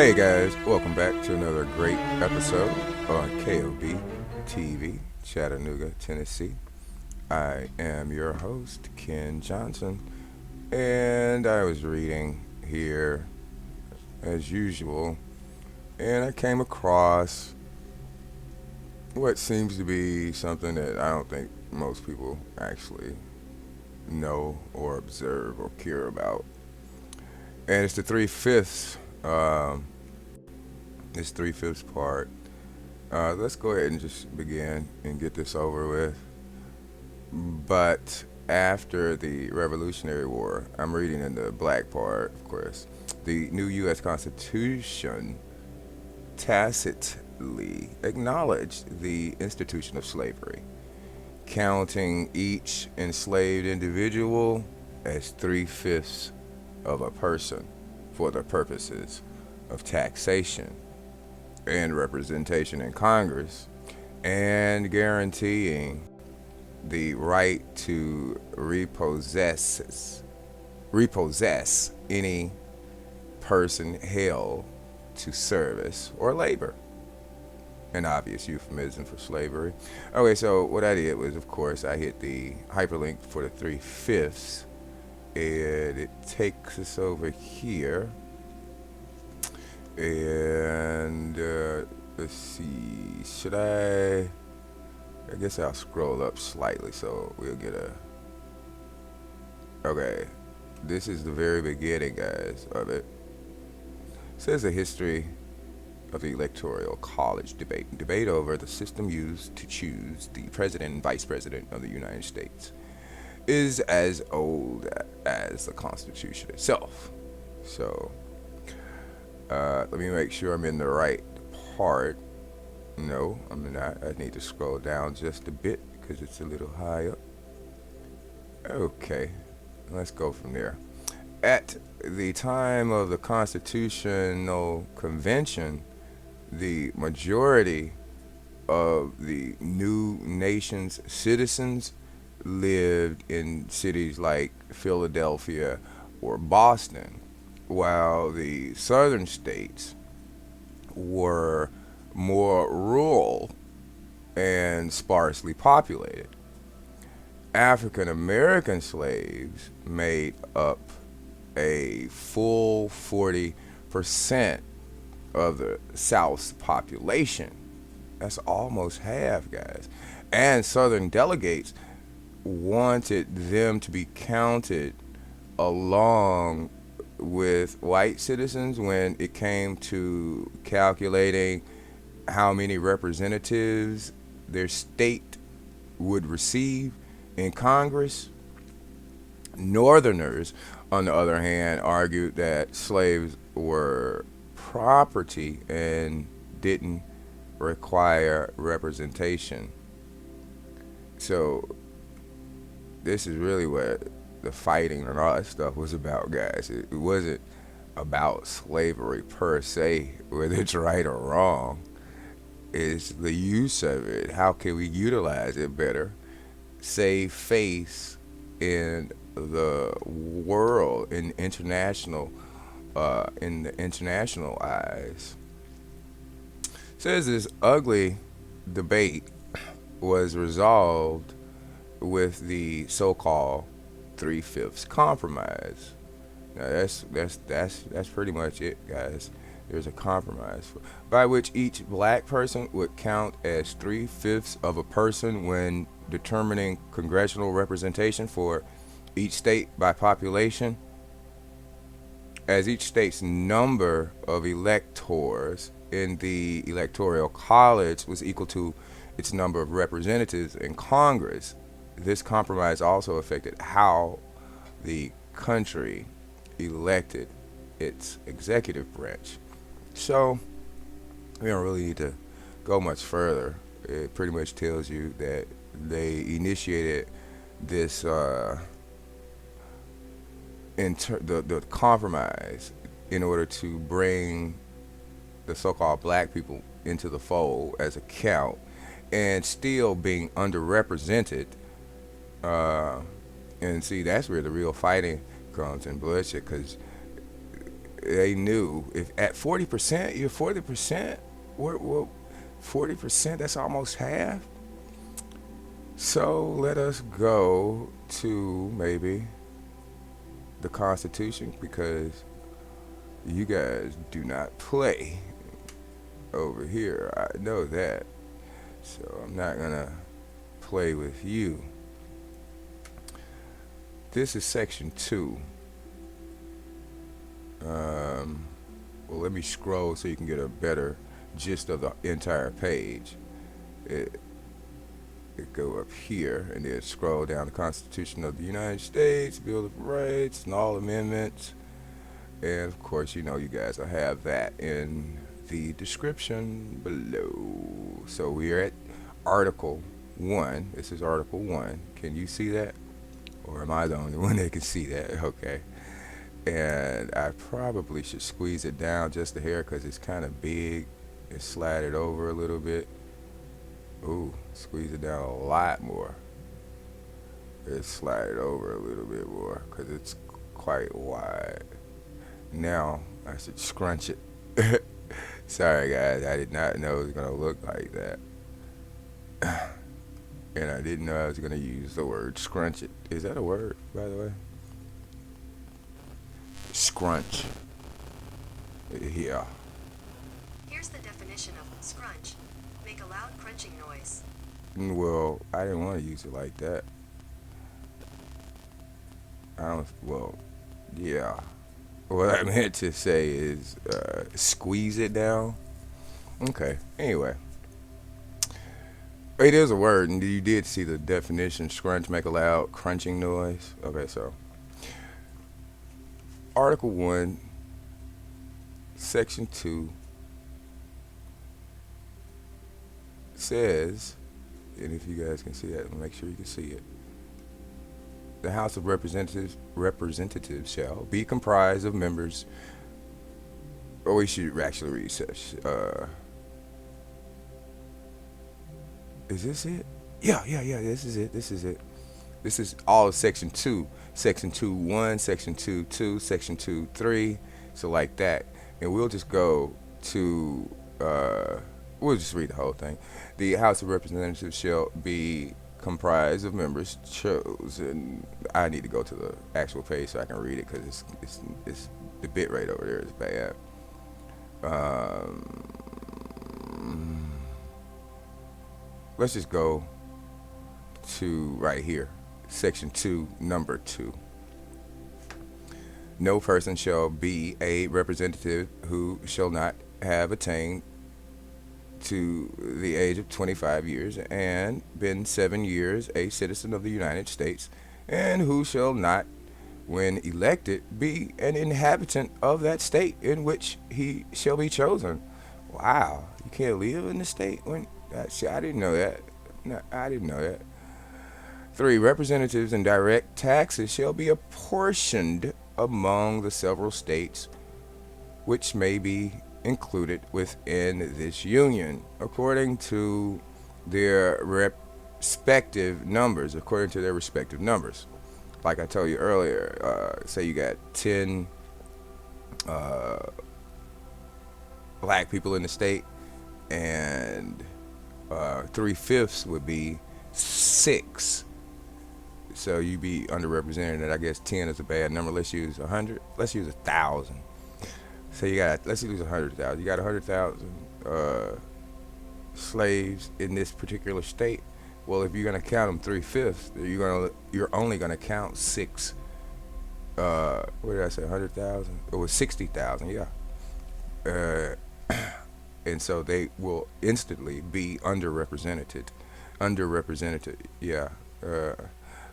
Hey guys, welcome back to another great episode on KOB TV, Chattanooga, Tennessee. I am your host, Ken Johnson, and I was reading here as usual, and I came across what seems to be something that I don't think most people actually know or observe or care about. And it's the three-fifths. This three-fifths part. Let's go ahead and just begin and get this over with. But after the Revolutionary War, I'm reading in the black part, of course, the new U.S. Constitution tacitly acknowledged the institution of slavery, counting each enslaved individual as three-fifths of a person for the purposes of taxation and representation in Congress, and guaranteeing the right to repossess any person held to service or labor. An obvious euphemism for slavery. Okay, so what I did was, of course, I hit the hyperlink for the three-fifths, and it takes us over here. And let's see, should I guess I'll scroll up slightly so we'll get a. Okay, this is the very beginning, guys, of it. It says a history of the Electoral College debate over the system used to choose the president and vice president of the United States is as old as the Constitution itself. So, let me make sure I'm in the right part. No, I'm not. I need to scroll down just a bit because it's a little high up. Okay, let's go from there. At the time of the Constitutional Convention, the majority of the new nation's citizens lived in cities like Philadelphia or Boston, while the southern states were more rural and sparsely populated. African American slaves made up a full 40% of the South's population. That's almost half, guys. And Southern delegates wanted them to be counted along with white citizens when it came to calculating how many representatives their state would receive in Congress. Northerners, on the other hand, argued that slaves were property and didn't require representation. So, this is really what the fighting and all that stuff was about, guys. It wasn't about slavery per se, whether it's right or wrong. It's the use of it. How can we utilize it better? Save face in the world, in the international eyes. Says this ugly debate was resolved with the so-called three-fifths compromise. Now that's pretty much it, guys. There's a compromise by which each black person would count as three-fifths of a person when determining congressional representation for each state by population, as each state's number of electors in the electoral college was equal to its number of representatives in Congress. This compromise also affected how the country elected its executive branch. So, we don't really need to go much further. It pretty much tells you that they initiated this the compromise in order to bring the so-called black people into the fold as a count, and still being underrepresented. And see, that's where the real fighting comes in bloodshed, because they knew if at 40%, you're 40%. What 40%? That's almost half. So let us go to maybe the Constitution because you guys do not play over here. I know that. So I'm not gonna play with you. This is section two. Um, well, let me scroll so you can get a better gist of the entire page. It, it go up here and then scroll down the Constitution of the United States, Bill of Rights, and all amendments. And of course, you know, you guys will have that in the description below. So we're at Article 1. This is Article 1. Can you see that? Or am I the only one that can see that? Okay. And I probably should squeeze it down just a hair because it's kind of big and slide it over a little bit. Ooh, squeeze it down a lot more. Let's slide it over a little bit more because it's quite wide. Now I should scrunch it. Sorry guys, I did not know it was gonna look like that. And I didn't know I was gonna use the word scrunch it. Is that a word, by the way? Scrunch. Yeah. Here's the definition of scrunch. Make a loud crunching noise. Well, I didn't want to use it like that. I don't. Well, yeah. What I meant to say is squeeze it down. Okay. Anyway, it is a word, and you did see the definition: scrunch, make a loud crunching noise. Okay, so Article 1, Section 2 says, and if you guys can see that, make sure you can see it. The House of Representatives shall be comprised of members. Or we should actually read such. Is this it? Yeah. This is it. This is all of Section 2. Section 2.1, Section 2.2, Section 2.3. So like that. And we'll just go to, we'll just read the whole thing. The House of Representatives shall be comprised of members chosen. I need to go to the actual page so I can read it because it's the bit rate over there is bad. Let's just go to right here. Section 2, number 2. No person shall be a representative who shall not have attained to the age of 25 years and been 7 years a citizen of the United States, and who shall not, when elected, be an inhabitant of that state in which he shall be chosen. Wow, you can't live in the state when I didn't know that. No, I didn't know that. 3. Representatives and direct taxes shall be apportioned among the several states which may be included within this union according to their respective numbers. Like I told you earlier, say you got 10 black people in the state, and 3/5 would be 6. So you be underrepresented, and I guess 10 is a bad number. Let's use 100. Let's use 1,000. So you got, let's use 100,000. You got 100,000 slaves in this particular state. Well, if you're gonna count them 3/5, you're only gonna count 6. What did I say? 100,000? It was 60,000. Yeah. And so they will instantly be underrepresented. Yeah.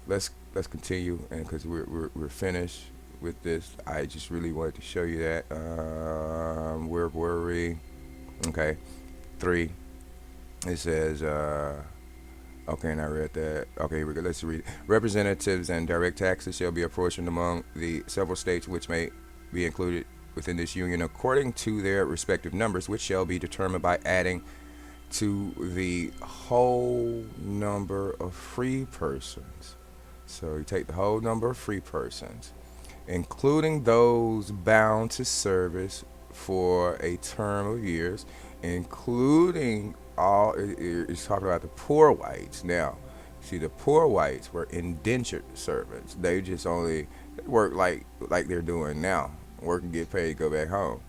Let's continue, and because we're finished with this, I just really wanted to show you that. Where were we? Okay, 3. It says, okay, and I read that. Okay, here we go. Let's read it. Representatives and direct taxes shall be apportioned among the several states which may be included within this union according to their respective numbers, which shall be determined by adding to the whole number of free persons. So you take the whole number of free persons including those bound to service for a term of years, including it's talking about the poor whites. Now, see, the poor whites were indentured servants. They just only work like they're doing now, work and get paid, go back home.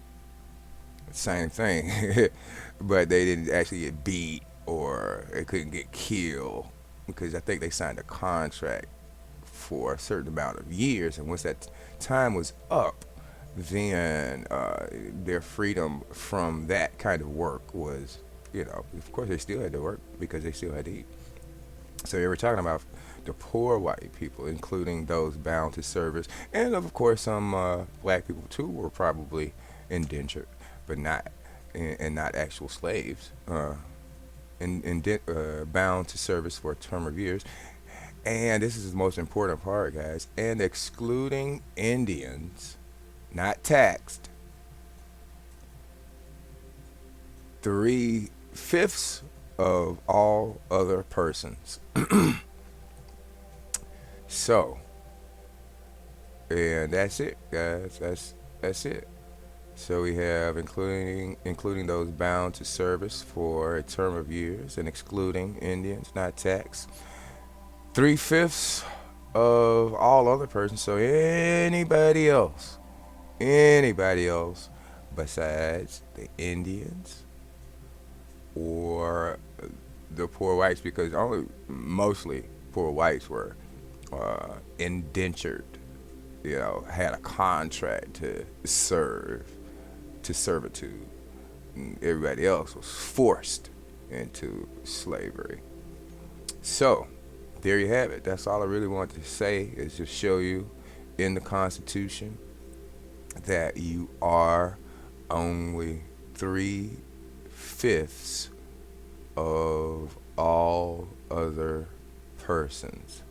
Same thing, but they didn't actually get beat or they couldn't get killed because I think they signed a contract for a certain amount of years, and once that time was up, then their freedom from that kind of work was, of course they still had to work because they still had to eat. So they were talking about the poor white people, including those bound to service, and of course some black people too were probably indentured, but not and not actual slaves, bound to service for a term of years. And this is the most important part, guys. And excluding Indians, not taxed, 3/5 of all other persons. So, and that's it, guys. That's it. So we have including those bound to service for a term of years, and excluding Indians, not taxed, 3/5 of all other persons. So anybody else besides the Indians or the poor whites, because only mostly poor whites were indentured, had a contract to serve, to servitude. And everybody else was forced into slavery. So there you have it. That's all I really wanted to say, is just show you in the Constitution that you are only 3/5 of all other persons.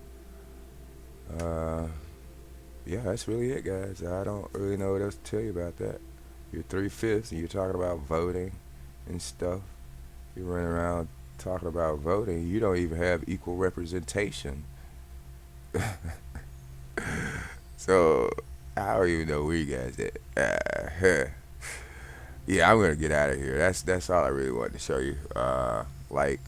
Yeah, that's really it, guys. I don't really know what else to tell you about that. You're 3/5, and you're talking about voting and stuff. You're running around talking about voting. You don't even have equal representation. So I don't even know where you guys at. Yeah, I'm gonna get out of here. That's all I really wanted to show you. Like,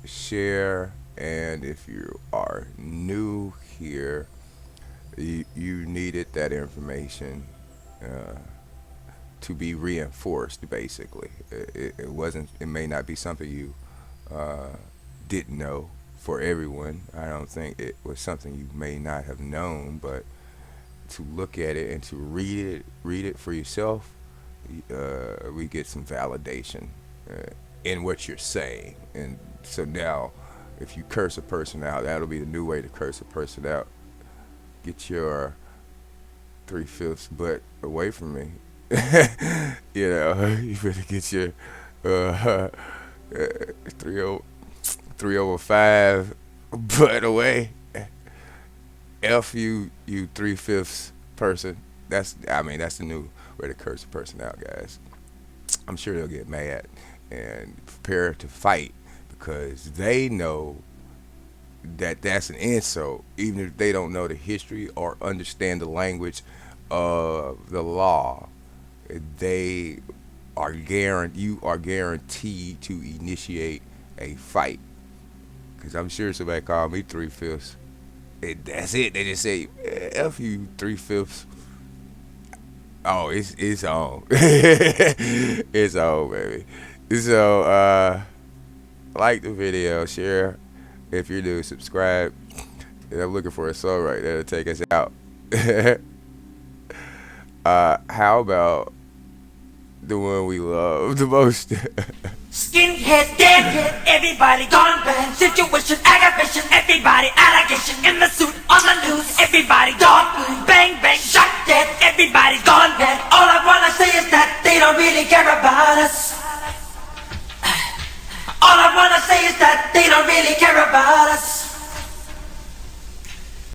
share, and if you are new here, you needed that information to be reinforced. Basically, it wasn't. It may not be something you didn't know. For everyone, I don't think it was something you may not have known, but to look at it and to read it for yourself, we get some validation in what you're saying. And so now, if you curse a person out, that'll be the new way to curse a person out. Get your 3/5 butt away from me. You better get your 3/5 butt away. F you 3/5 person. That's the new way to curse a person out, guys. I'm sure they'll get mad and prepare to fight, because they know that that's an insult, even if they don't know the history or understand the language of the law. You are guaranteed to initiate a fight, because I'm sure somebody called me 3/5. That's it. They just say, F you 3/5. Oh, it's on. It's on, baby. So like the video, share if you're new, subscribe. And I'm looking for a song right there to take us out. How about the one we love the most? Skinhead, deadhead, everybody gone bad. Situation, aggravation, everybody allegation. In the suit, on the news, everybody dog food. Bang, bang, shot.